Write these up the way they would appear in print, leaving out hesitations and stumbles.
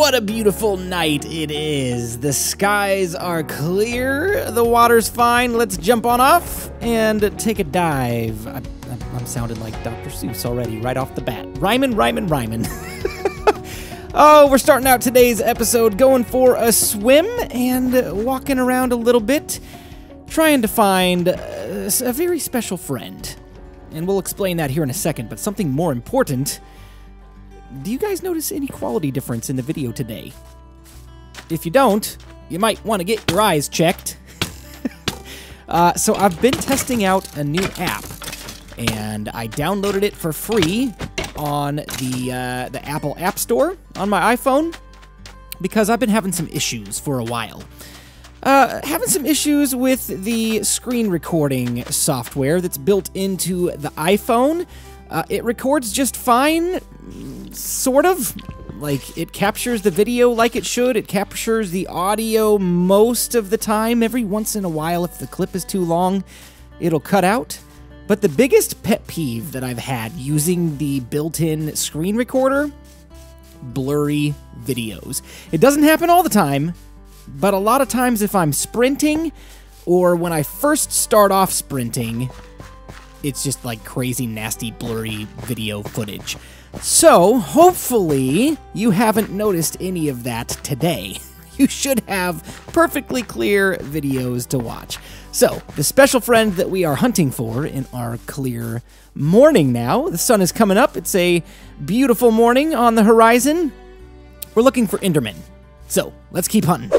What a beautiful night it is. The skies are clear, the water's fine. Let's jump on off and take a dive. I'm sounding like Dr. Seuss already, right off the bat. Rhyming. Oh, we're starting out today's episode going for a swim and walking around a little bit, trying to find a very special friend. And we'll explain that here in a second, but something more important. Do you guys notice any quality difference in the video today? If you don't, you might want to get your eyes checked. So I've been testing out a new app, and I downloaded it for free on the Apple App Store on my iPhone because I've been having some issues for a while. Having some issues with the screen recording software that's built into the iPhone. It records just fine, sort of. Like, it captures the video like it should. It captures the audio most of the time. Every once in a while, if the clip is too long, it'll cut out. But the biggest pet peeve that I've had using the built-in screen recorder, blurry videos. It doesn't happen all the time, but a lot of times if I'm sprinting, or when I first start off sprinting, it's just like crazy, nasty, blurry video footage. So, hopefully, you haven't noticed any of that today. You should have perfectly clear videos to watch. So, the special friend that we are hunting for in our clear morning now, the sun is coming up, it's a beautiful morning on the horizon. We're looking for Endermen. So, let's keep hunting.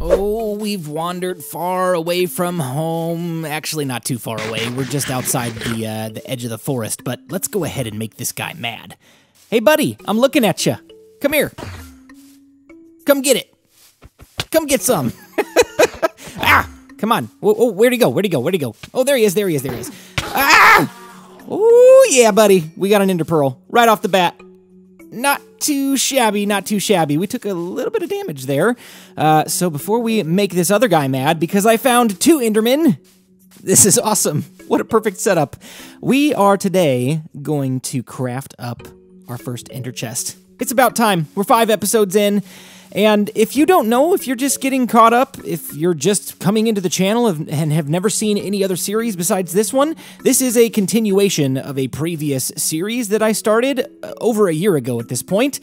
Oh, we've wandered far away from home. Actually, not too far away. We're just outside the edge of the forest, but let's go ahead and make this guy mad. Hey, buddy, I'm looking at you. Come here. Come get it. Come get some. Ah, come on. Oh, where'd he go? Oh, there he is. Ah! Oh, yeah, buddy. We got an ender pearl right off the bat. Not too shabby. We took a little bit of damage there. So before we make this other guy mad, because I found 2 Endermen, this is awesome. What a perfect setup. We are today going to craft up our first ender chest. It's about time. We're 5 episodes in. And if you don't know, if you're just getting caught up, if you're just coming into the channel and have never seen any other series besides this one, this is a continuation of a previous series that I started over a year ago at this point,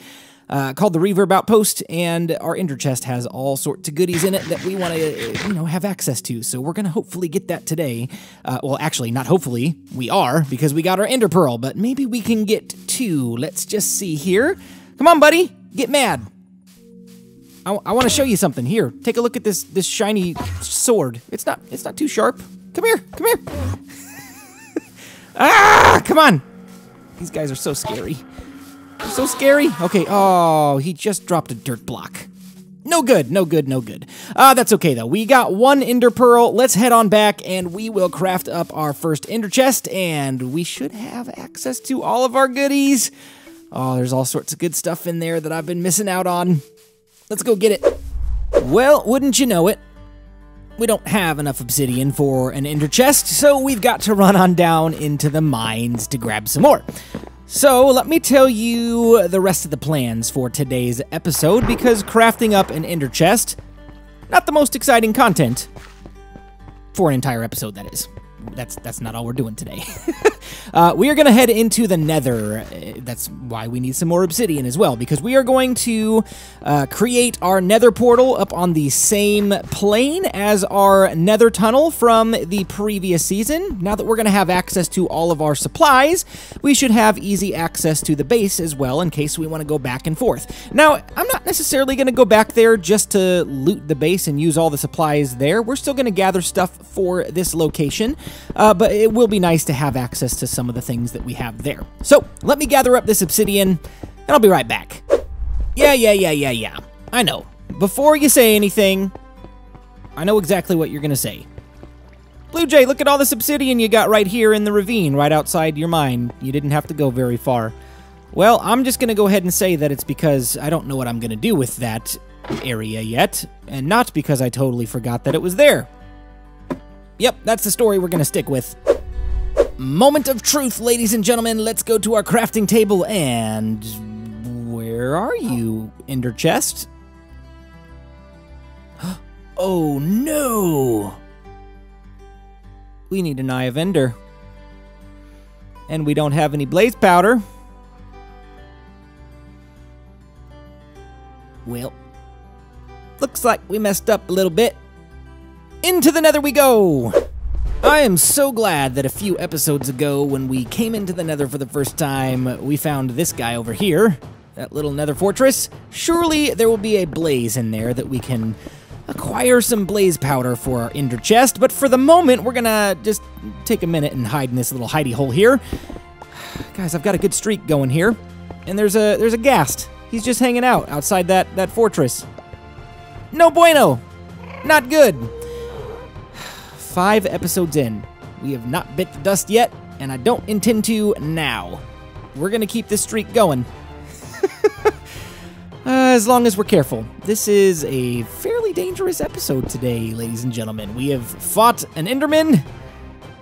called the Reverb Outpost, and our ender chest has all sorts of goodies in it that we want to, have access to. So we're going to hopefully get that today. Well, actually, not hopefully. We are, because we got our ender pearl, but maybe we can get 2. Let's just see here. Come on, buddy. Get mad. I want to show you something. Here, take a look at this shiny sword. It's not too sharp. Come here. Ah, come on. These guys are so scary. They're so scary. Okay, oh, he just dropped a dirt block. No good. That's okay, though. We got 1 ender pearl. Let's head on back, and we will craft up our first ender chest, and we should have access to all of our goodies. Oh, there's all sorts of good stuff in there that I've been missing out on. Let's go get it. Well, wouldn't you know it, we don't have enough obsidian for an ender chest, so we've got to run on down into the mines to grab some more. So let me tell you the rest of the plans for today's episode, because crafting up an ender chest, not the most exciting content for an entire episode, that is. That's not all we're doing today. We are going to head into the Nether. That's why we need some more obsidian as well, because we are going to create our Nether Portal up on the same plane as our Nether Tunnel from the previous season. Now that we're going to have access to all of our supplies, we should have easy access to the base as well in case we want to go back and forth. Now, I'm not necessarily going to go back there just to loot the base and use all the supplies there. We're still going to gather stuff for this location. But it will be nice to have access to some of the things that we have there. So, let me gather up this obsidian, and I'll be right back. Yeah. I know. Before you say anything, I know exactly what you're gonna say. BluJay, look at all this obsidian you got right here in the ravine, right outside your mine. You didn't have to go very far. Well, I'm just gonna go ahead and say that it's because I don't know what I'm gonna do with that area yet, and not because I totally forgot that it was there. Yep, that's the story we're gonna stick with. Moment of truth, ladies and gentlemen. Let's go to our crafting table and... where Where are you, Ender Chest? Oh no! We need an Eye of Ender. And we don't have any blaze powder. Well, looks like we messed up a little bit. Into the Nether we go! I am so glad that a few episodes ago, when we came into the Nether for the first time, we found this guy over here, that little Nether fortress. Surely there will be a blaze in there that we can acquire some blaze powder for our ender chest, but for the moment, we're gonna just take a minute and hide in this little hidey hole here. Guys, I've got a good streak going here, and there's a ghast. He's just hanging out outside that fortress. No bueno! Not good! 5 episodes in. We have not bit the dust yet, and I don't intend to now. We're gonna keep this streak going. As long as we're careful. This is a fairly dangerous episode today, ladies and gentlemen. We have fought an Enderman,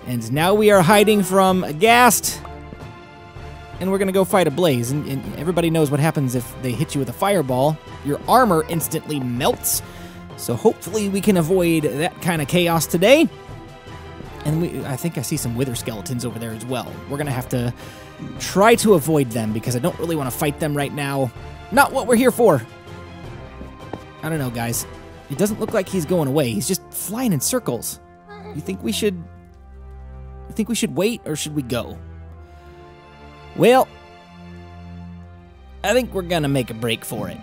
and now we are hiding from a ghast, and we're gonna go fight a blaze. And everybody knows what happens if they hit you with a fireball. Your armor instantly melts, so hopefully we can avoid that kind of chaos today. And I think I see some wither skeletons over there as well. We're gonna have to try to avoid them because I don't really want to fight them right now. Not what we're here for. I don't know, guys. It doesn't look like he's going away. He's just flying in circles. You think we should wait, or should we go? Well, I think we're gonna make a break for it.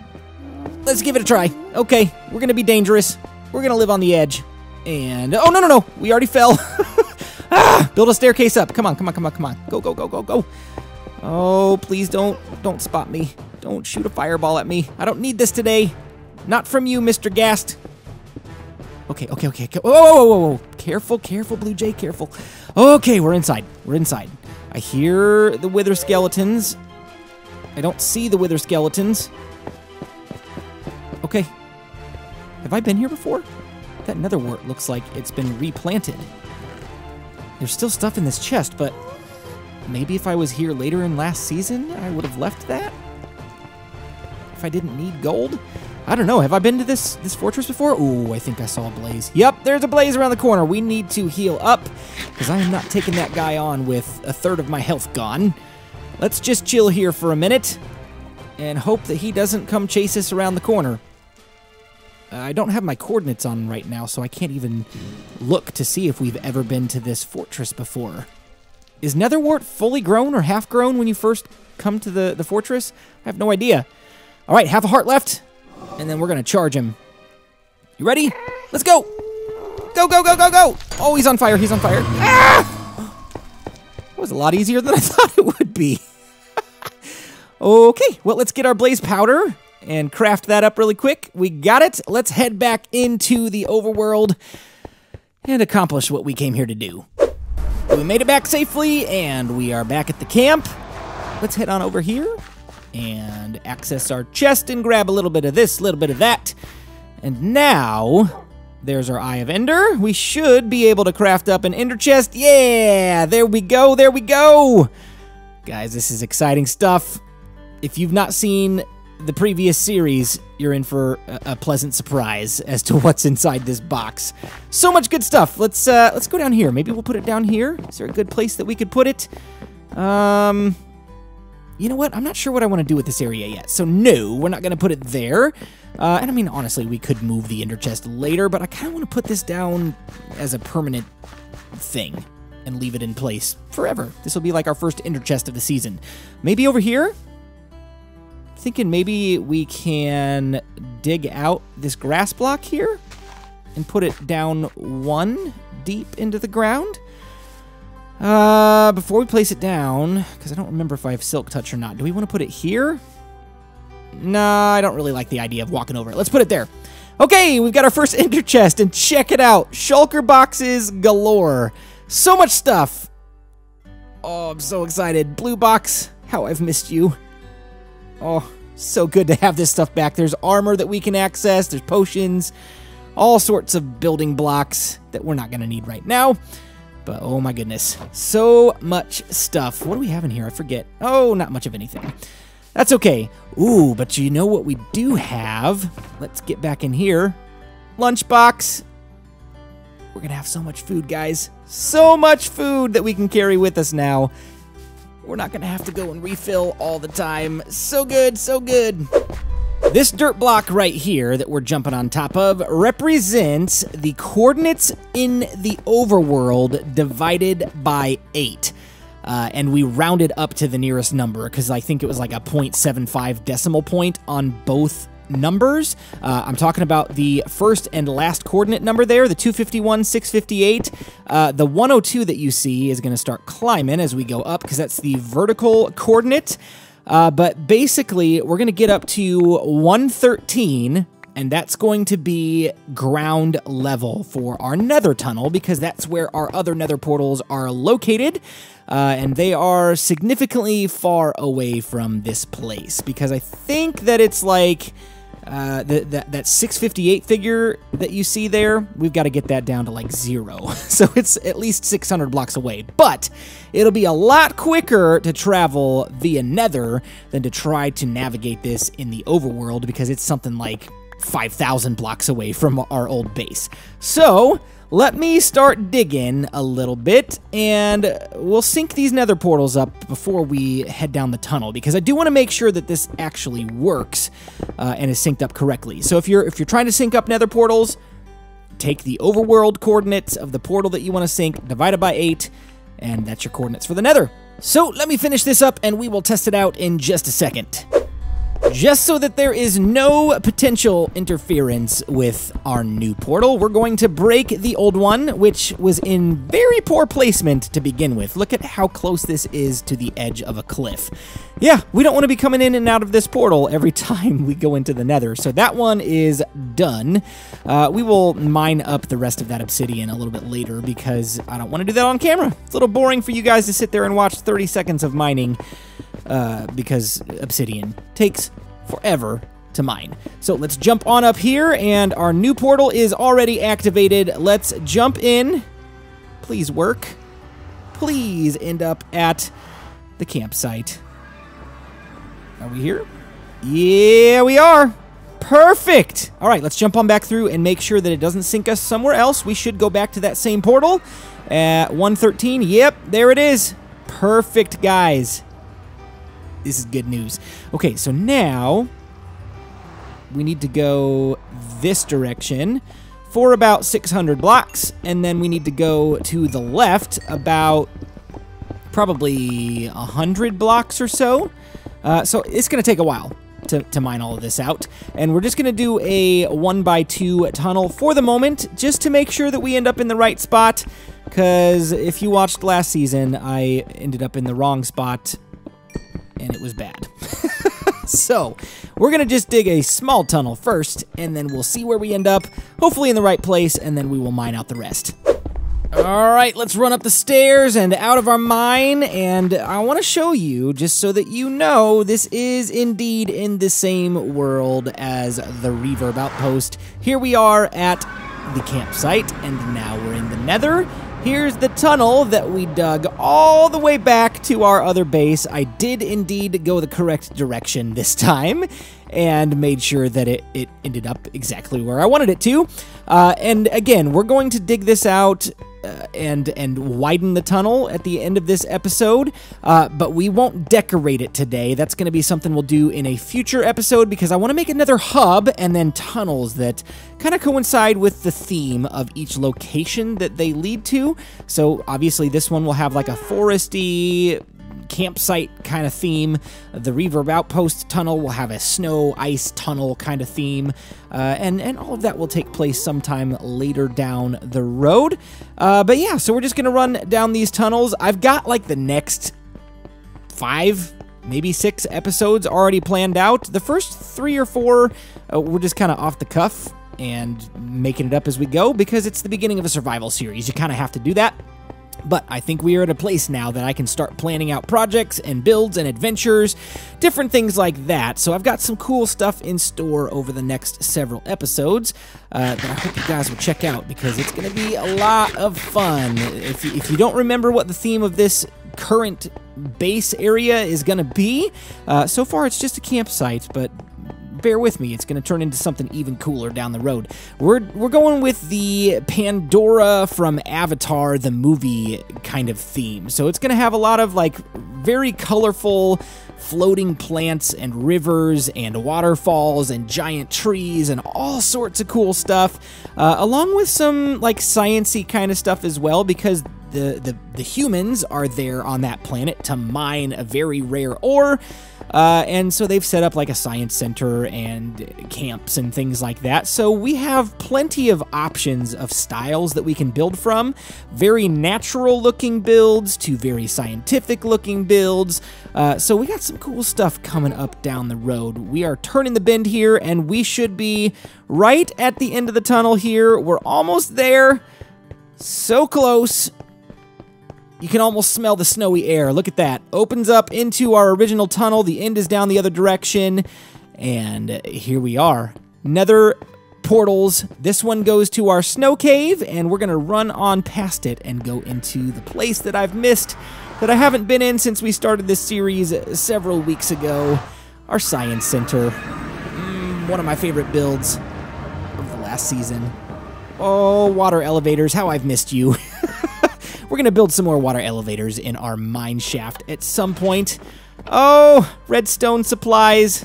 Let's give it a try. Okay, we're gonna be dangerous. We're gonna live on the edge. And oh no, we already fell. Build a staircase up. Come on. Go. Oh, please don't spot me. Don't shoot a fireball at me. I don't need this today. Not from you, Mr. Ghast. Okay. Whoa. Careful, BluJay, careful. Okay, we're inside. I hear the wither skeletons. I don't see the wither skeletons. Okay. Have I been here before? That nether wart looks like it's been replanted. There's still stuff in this chest, but maybe if I was here later in last season, I would have left that? If I didn't need gold? I don't know. Have I been to this fortress before? Ooh, I think I saw a blaze. Yep, there's a blaze around the corner. We need to heal up, because I am not taking that guy on with 1/3 of my health gone. Let's just chill here for a minute and hope that he doesn't come chase us around the corner. I don't have my coordinates on right now, so I can't even look to see if we've ever been to this fortress before. Is netherwort fully grown or half grown when you first come to the fortress? I have no idea. All right, half a heart left, and then we're going to charge him. You ready? Let's go. Go. Oh, he's on fire. Ah! That was a lot easier than I thought it would be. Okay, well, let's get our blaze powder and craft that up really quick. We got it. Let's head back into the overworld and accomplish what we came here to do. We made it back safely, and we are back at the camp. Let's head on over here and access our chest and grab a little bit of this, a little bit of that. And now, there's our Eye of Ender. We should be able to craft up an ender chest. Yeah, there we go. Guys, this is exciting stuff. If you've not seen the previous series, you're in for a pleasant surprise as to what's inside this box. So much good stuff. Let's go down here. Maybe we'll put it down here. Is there a good place that we could put it? You know what? I'm not sure what I want to do with this area yet. So no, we're not going to put it there. And I mean, honestly, we could move the ender chest later, but I kind of want to put this down as a permanent thing and leave it in place forever. This will be like our first ender chest of the season. Maybe over here? Thinking maybe we can dig out this grass block here and put it down 1 deep into the ground. Before we place it down, because I don't remember if I have silk touch or not, do we want to put it here? Nah, I don't really like the idea of walking over it. Let's put it there. Okay, we've got our first ender chest, and check it out. Shulker boxes galore. So much stuff. Oh, I'm so excited. Blue box, how I've missed you. Oh, so good to have this stuff back. There's armor that we can access. There's potions. All sorts of building blocks that we're not going to need right now. But oh my goodness. So much stuff. What do we have in here? I forget. Oh, not much of anything. That's okay. Ooh, but you know what we do have? Let's get back in here. Lunchbox. We're gonna have so much food, guys. So much food that we can carry with us now. We're not gonna have to go and refill all the time. So good, so good. This dirt block right here that we're jumping on top of represents the coordinates in the overworld divided by 8. And we rounded up to the nearest number because I think it was like a 0.75 decimal point on both numbers. I'm talking about the first and last coordinate number there, the 251, 658. The 102 that you see is going to start climbing as we go up because that's the vertical coordinate. But basically, we're going to get up to 113, and that's going to be ground level for our nether tunnel because that's where our other nether portals are located. And they are significantly far away from this place because I think that it's like that 658 figure that you see there, we've got to get that down to like 0. So it's at least 600 blocks away. But it'll be a lot quicker to travel via nether than to try to navigate this in the overworld because it's something like 5,000 blocks away from our old base. So let me start digging a little bit, and we'll sync these nether portals up before we head down the tunnel, because I do want to make sure that this actually works and is synced up correctly. So if you're trying to sync up nether portals, take the overworld coordinates of the portal that you want to sync, divide it by 8, and that's your coordinates for the nether. So let me finish this up, and we will test it out in just a second. Just so that there is no potential interference with our new portal, we're going to break the old one, which was in very poor placement to begin with. Look at how close this is to the edge of a cliff. Yeah, we don't want to be coming in and out of this portal every time we go into the nether, so that one is done. We will mine up the rest of that obsidian a little bit later because I don't want to do that on camera. It's a little boring for you guys to sit there and watch 30 seconds of mining because obsidian takes forever to mine. So let's jump on up here, and our new portal is already activated. Let's jump in. Please work. Please end up at the campsite. Are we here? Yeah, we are. Perfect. All right, let's jump on back through and make sure that it doesn't sink us somewhere else. We should go back to that same portal at 113. Yep, there it is. Perfect, guys. This is good news. Okay, so now we need to go this direction for about 600 blocks, and then we need to go to the left about probably 100 blocks or so. So it's going to take a while to mine all of this out, and we're just going to do a 1x2 tunnel for the moment, just to make sure that we end up in the right spot, because if you watched last season, I ended up in the wrong spot, and it was bad. So we're gonna just dig a small tunnel first, and then we'll see where we end up, hopefully in the right place, and then we will mine out the rest. All right, let's run up the stairs and out of our mine, and I want to show you, just so that you know, this is indeed in the same world as the Reverb Outpost. Here we are at the campsite, and now we're in the nether. Here's the tunnel that we dug all the way back to our other base. I did indeed go the correct direction this time and made sure that it ended up exactly where I wanted it to. And again, we're going to dig this out and widen the tunnel at the end of this episode, but we won't decorate it today. That's going to be something we'll do in a future episode, because I want to make another hub and then tunnels that kind of coincide with the theme of each location that they lead to. So obviously this one will have like a foresty campsite kind of theme. The Reverb Outpost tunnel will have a snow ice tunnel kind of theme, and all of that will take place sometime later down the road. But yeah, so we're just gonna run down these tunnels. I've got like the next 5, maybe 6 episodes already planned out. The first 3 or 4 we're just kind of off the cuff and making it up as we go, because it's the beginning of a survival series. You kind of have to do that. But I think we are at a place now that I can start planning out projects and builds and adventures, different things like that. So I've got some cool stuff in store over the next several episodes that I hope you guys will check out, because it's going to be a lot of fun. If you don't remember what the theme of this current base area is going to be. So far, it's just a campsite, but bear with me, it's going to turn into something even cooler down the road. We're going with the Pandora from Avatar, the movie kind of theme. So it's going to have a lot of like very colorful floating plants and rivers and waterfalls and giant trees and all sorts of cool stuff, along with some like sciencey kind of stuff as well, because the humans are there on that planet to mine a very rare ore. And so they've set up like a science center and camps and things like that. So we have plenty of options of styles that we can build from. Very natural looking builds to very scientific looking builds. So we got some cool stuff coming up down the road. We are turning the bend here and we should be right at the end of the tunnel here. We're almost there. So close. You can almost smell the snowy air. Look at that. Opens up into our original tunnel. The end is down the other direction. And here we are. Nether portals. This one goes to our snow cave, and we're going to run on past it and go into the place that I've missed, that I haven't been in since we started this series several weeks ago. Our science center. One of my favorite builds of the last season. Oh, water elevators. How I've missed you. We're going to build some more water elevators in our mine shaft at some point. Oh, redstone supplies.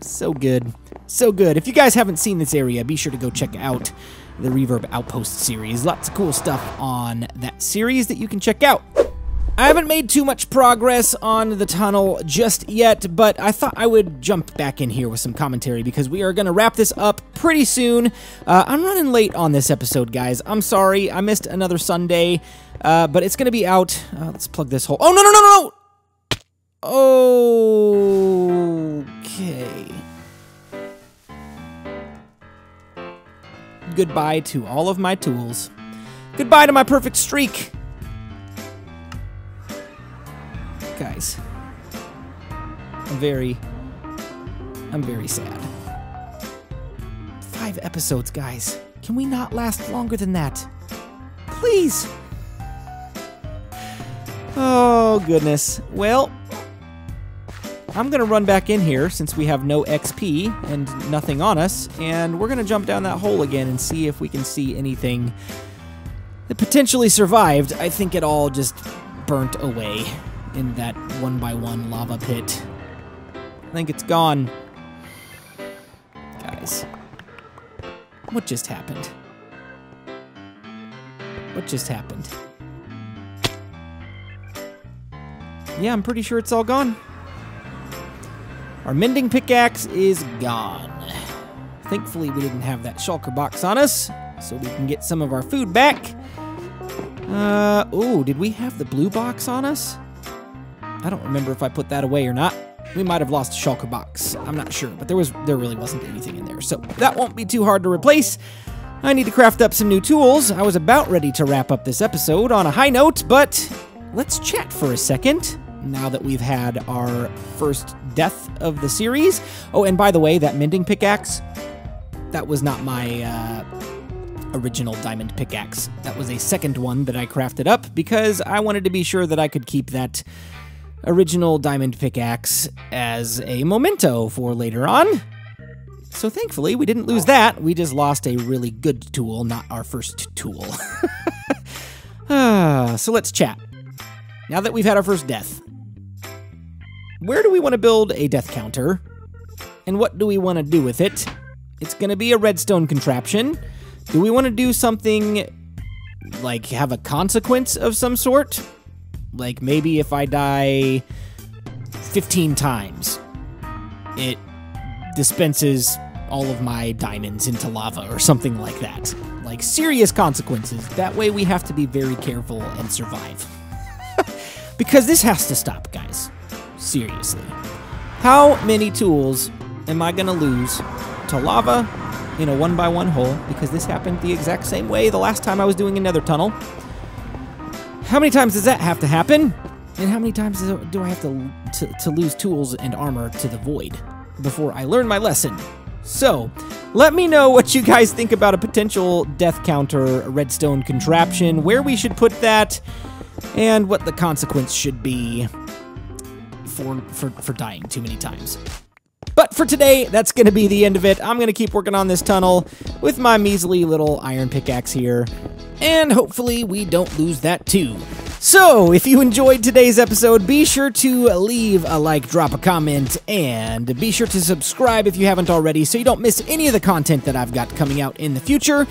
So good. So good. If you guys haven't seen this area, be sure to go check out the Reverb Outpost series. Lots of cool stuff on that series that you can check out. I haven't made too much progress on the tunnel just yet, but I thought I would jump back in here with some commentary because we are going to wrap this up pretty soon. I'm running late on this episode, guys. I'm sorry. I missed another Sunday, but it's going to be out. Let's plug this hole. Oh, no, no, no, no, no! Okay. Goodbye to all of my tools. Goodbye to my perfect streak. Guys, I'm very sad. 5 episodes, guys. Can we not last longer than that? Please. Oh, goodness. Well, I'm going to run back in here since we have no XP and nothing on us, and we're going to jump down that hole again and see if we can see anything that potentially survived. I think it all just burnt away in that 1x1 lava pit. I think it's gone. Guys, what just happened? What just happened? Yeah, I'm pretty sure it's all gone. Our mending pickaxe is gone. Thankfully, we didn't have that shulker box on us, so we can get some of our food back. Oh, did we have the blue box on us? I don't remember if I put that away or not. We might have lost a shulker box. I'm not sure, but there really wasn't anything in there, so that won't be too hard to replace. I need to craft up some new tools. I was about ready to wrap up this episode on a high note, but let's chat for a second now that we've had our first death of the series. Oh, and by the way, that mending pickaxe, that was not my original diamond pickaxe. That was a second one that I crafted up because I wanted to be sure that I could keep that original diamond pickaxe as a memento for later on. So thankfully, we didn't lose that. We just lost a really good tool, not our first tool. So let's chat. Now that we've had our first death, where do we want to build a death counter? And what do we want to do with it? It's going to be a redstone contraption. Do we want to do something like have a consequence of some sort? Like maybe if I die 15 times, it dispenses all of my diamonds into lava or something like that. Like serious consequences. That way we have to be very careful and survive. Because this has to stop, guys. Seriously. How many tools am I gonna lose to lava in a 1x1 hole? Because this happened the exact same way the last time I was doing another tunnel. How many times does that have to happen? And how many times do I have to lose tools and armor to the void before I learn my lesson? So, let me know what you guys think about a potential death counter redstone contraption, where we should put that. and what the consequence should be for dying too many times. But for today, that's going to be the end of it. I'm going to keep working on this tunnel with my measly little iron pickaxe here, and hopefully we don't lose that too. So, if you enjoyed today's episode, be sure to leave a like, drop a comment, and be sure to subscribe if you haven't already so you don't miss any of the content that I've got coming out in the future.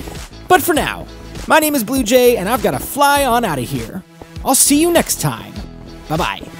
But for now, my name is BluJay, and I've got to fly on out of here. I'll see you next time. Bye-bye.